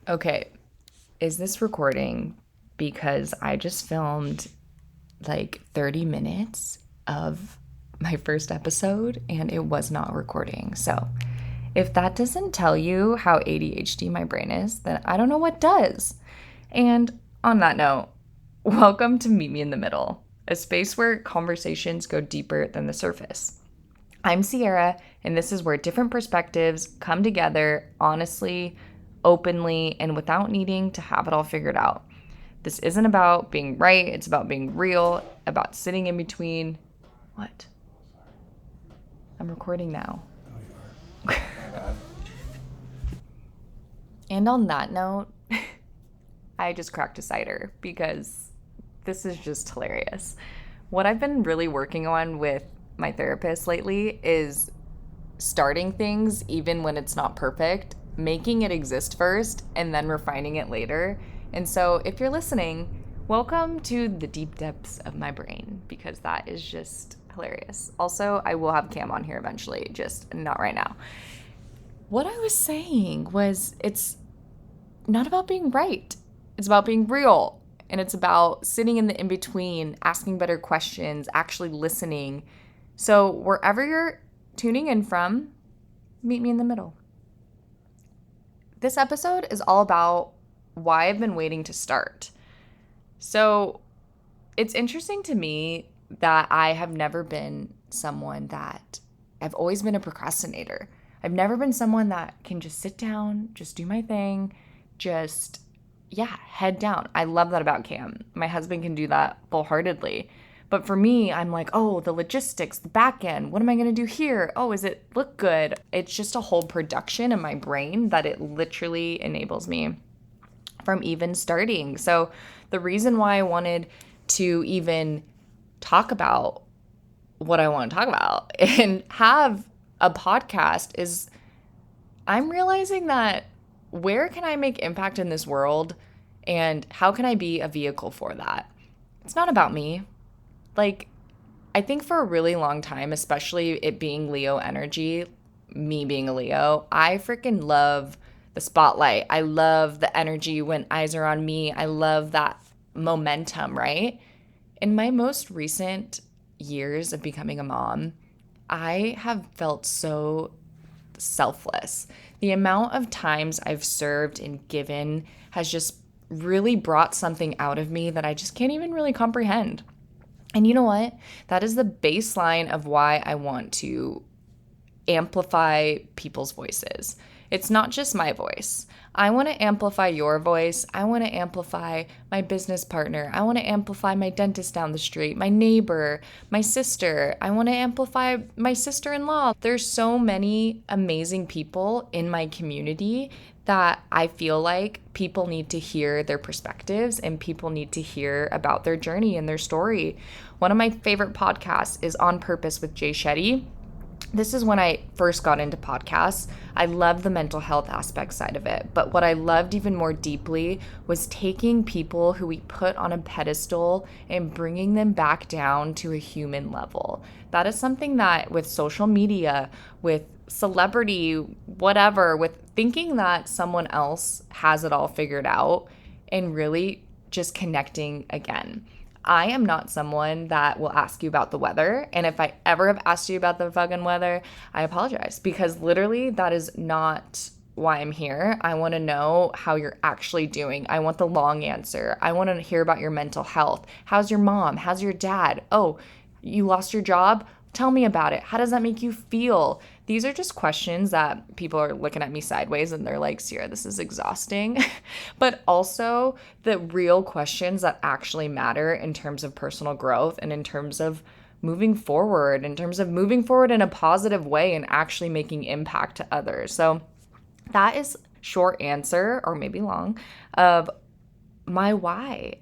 Okay, is this recording? Because I just filmed like 30 minutes of my first episode and it was not recording. So, if that doesn't tell you how ADHD my brain is, then I don't know what does. And on that note, welcome to Meet Me in the Middle, a space where conversations go deeper than the surface. I'm Sierra, and this is where different perspectives come together honestly, openly, and without needing to have it all figured out. This isn't about being right, it's about being real, about sitting in between. What? I'm recording now. And on that note, I just cracked a cider because this is just hilarious. What I've been really working on with my therapist lately is starting things even when it's not perfect, making it exist first, and then refining it later. And so, if you're listening, welcome to the deep depths of my brain because that is just hilarious. Also, I will have Cam on here eventually, just not right now. What I was saying was it's not about being right, it's about being real. And it's about sitting in the in between, asking better questions, actually listening. So, wherever you're tuning in from, meet me in the middle. This episode is all about why I've been waiting to start. So, it's interesting to me that I have never been someone that I've always been a procrastinator. I've never been someone that can just sit down, just do my thing, just, yeah, head down. I love that about Cam. My husband can do that full-heartedly. But for me, I'm like, oh, the logistics, the back end, what am I going to do here? Oh, is it look good? It's just a whole production in my brain that it literally enables me from even starting. So the reason why I wanted to even talk about what I want to talk about and have a podcast is I'm realizing that where can I make impact in this world and how can I be a vehicle for that? It's not about me. Like, I think for a really long time, especially it being Leo energy, me being a Leo, I freaking love the spotlight. I love the energy when eyes are on me. I love that momentum, right? In my most recent years of becoming a mom, I have felt so selfless. The amount of times I've served and given has just really brought something out of me that I just can't even really comprehend. And you know what? That is the baseline of why I want to amplify people's voices. It's not just my voice. I want to amplify your voice. I want to amplify my business partner. I want to amplify my dentist down the street, my neighbor, my sister. I want to amplify my sister-in-law. There's so many amazing people in my community that I feel like people need to hear their perspectives and people need to hear about their journey and their story. One of my favorite podcasts is On Purpose with Jay Shetty. This is when I first got into podcasts. I loved the mental health aspect side of it. But what I loved even more deeply was taking people who we put on a pedestal and bringing them back down to a human level. That is something that with social media, with celebrity, whatever, with thinking that someone else has it all figured out and really just connecting again. I am not someone that will ask you about the weather. And if I ever have asked you about the fucking weather, I apologize because literally that is not why I'm here. I want to know how you're actually doing. I want the long answer. I want to hear about your mental health. How's your mom? How's your dad? Oh, you lost your job? Tell me about it. How does that make you feel? These are just questions that people are looking at me sideways and they're like, Sierra, this is exhausting. But also the real questions that actually matter in terms of personal growth and in terms of moving forward, in terms of moving forward in a positive way and actually making impact to others. So that is short answer, or maybe long, of my why.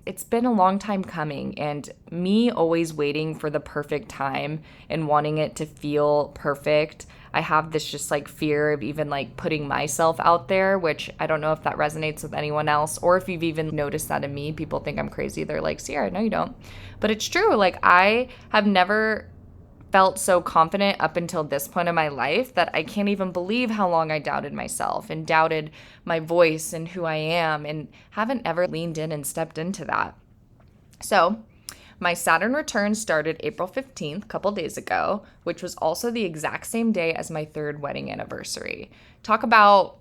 It's been a long time coming and me always waiting for the perfect time and wanting it to feel perfect. I have this just like fear of even like putting myself out there, which I don't know if that resonates with anyone else or if you've even noticed that in me. People think I'm crazy. They're like, Sierra, no, you don't. But it's true. Like I have never felt so confident up until this point in my life that I can't even believe how long I doubted myself and doubted my voice and who I am, and haven't ever leaned in and stepped into that. So my Saturn return started April 15th, a couple days ago, which was also the exact same day as my 3rd wedding anniversary. Talk about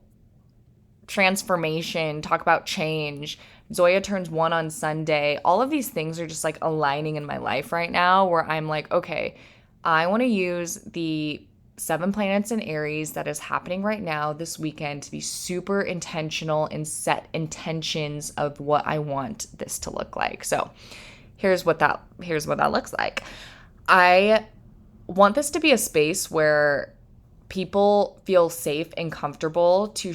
transformation, talk about change. Zoya turns 1 on Sunday. All of these things are just like aligning in my life right now, where I'm like, okay, I want to use the 7 planets in Aries that is happening right now this weekend to be super intentional and set intentions of what I want this to look like. So here's what that looks like. I want this to be a space where people feel safe and comfortable to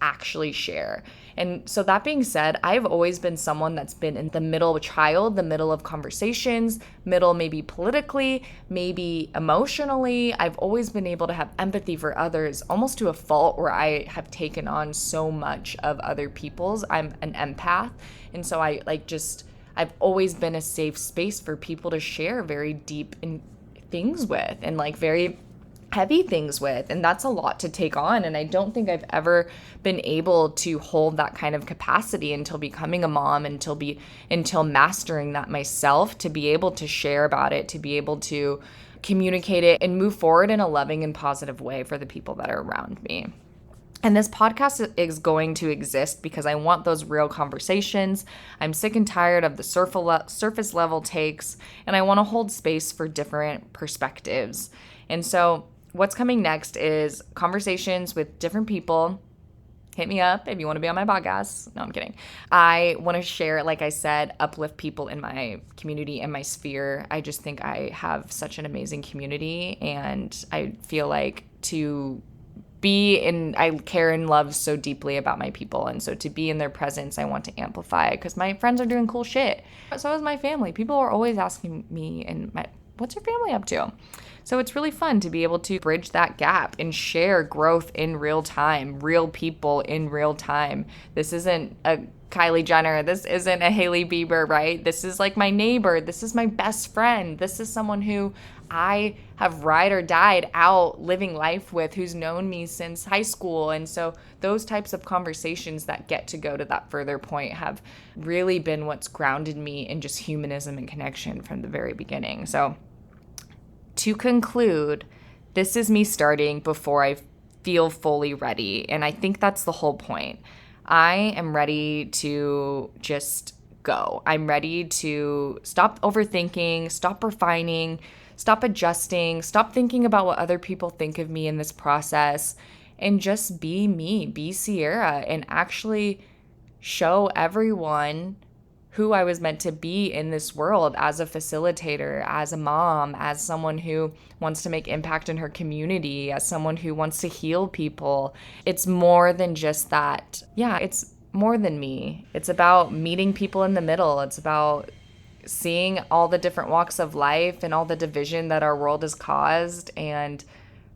actually share. And so that being said, I've always been someone that's been in the middle the middle of conversations, middle maybe politically, maybe emotionally. I've always been able to have empathy for others, almost to a fault where I have taken on so much of other people's. I'm an empath. And so I've always been a safe space for people to share very deep things with, and like very heavy things with. And that's a lot to take on. And I don't think I've ever been able to hold that kind of capacity until becoming a mom, until mastering that myself, to be able to share about it, to be able to communicate it and move forward in a loving and positive way for the people that are around me. And this podcast is going to exist because I want those real conversations. I'm sick and tired of the surface level takes, and I want to hold space for different perspectives. And so what's coming next is conversations with different people. Hit me up if you want to be on my podcast. No, I'm kidding. I want to share, like I said, uplift people in my community and my sphere. I just think I have such an amazing community, and I feel like I care and love so deeply about my people. And so to be in their presence, I want to amplify, because my friends are doing cool shit. So is my family. People are always asking me, what's your family up to? So it's really fun to be able to bridge that gap and share growth in real time, real people in real time. This isn't a Kylie Jenner. This isn't a Hailey Bieber, right? This is like my neighbor. This is my best friend. This is someone who I have ride or died out living life with, who's known me since high school. And so those types of conversations that get to go to that further point have really been what's grounded me in just humanism and connection from the very beginning. So to conclude, this is me starting before I feel fully ready. And I think that's the whole point. I am ready to just go. I'm ready to stop overthinking, stop refining, stop adjusting, stop thinking about what other people think of me in this process, and just be me, be Sierra, and actually show everyone who I was meant to be in this world as a facilitator, as a mom, as someone who wants to make impact in her community, as someone who wants to heal people. It's more than just that. Yeah, it's more than me. It's about meeting people in the middle. It's about seeing all the different walks of life and all the division that our world has caused, and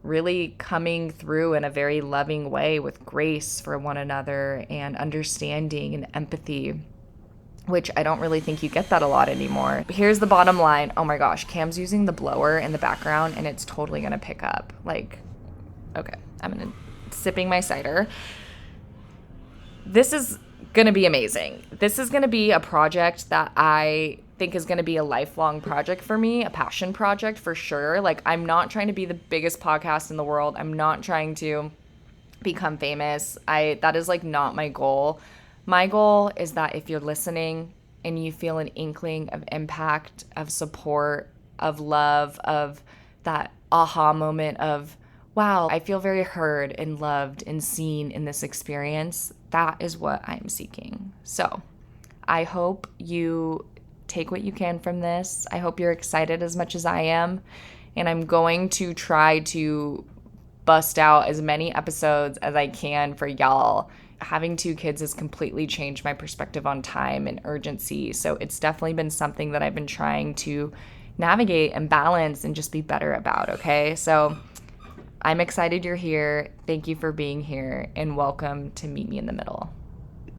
really coming through in a very loving way with grace for one another and understanding and empathy, which I don't really think you get that a lot anymore. But here's the bottom line. Oh my gosh, Cam's using the blower in the background and it's totally gonna pick up. Okay, I'm sipping my cider. This is gonna be amazing. This is gonna be a project that I think is gonna be a lifelong project for me, a passion project for sure. I'm not trying to be the biggest podcast in the world. I'm not trying to become famous. That is not my goal. My goal is that if you're listening and you feel an inkling of impact, of support, of love, of that aha moment of, wow, I feel very heard and loved and seen in this experience, that is what I'm seeking. So I hope you take what you can from this. I hope you're excited as much as I am. And I'm going to try to bust out as many episodes as I can for y'all. Having 2 kids has completely changed my perspective on time and urgency. So it's definitely been something that I've been trying to navigate and balance and just be better about, okay? So I'm excited you're here. Thank you for being here, and welcome to Meet Me in the Middle.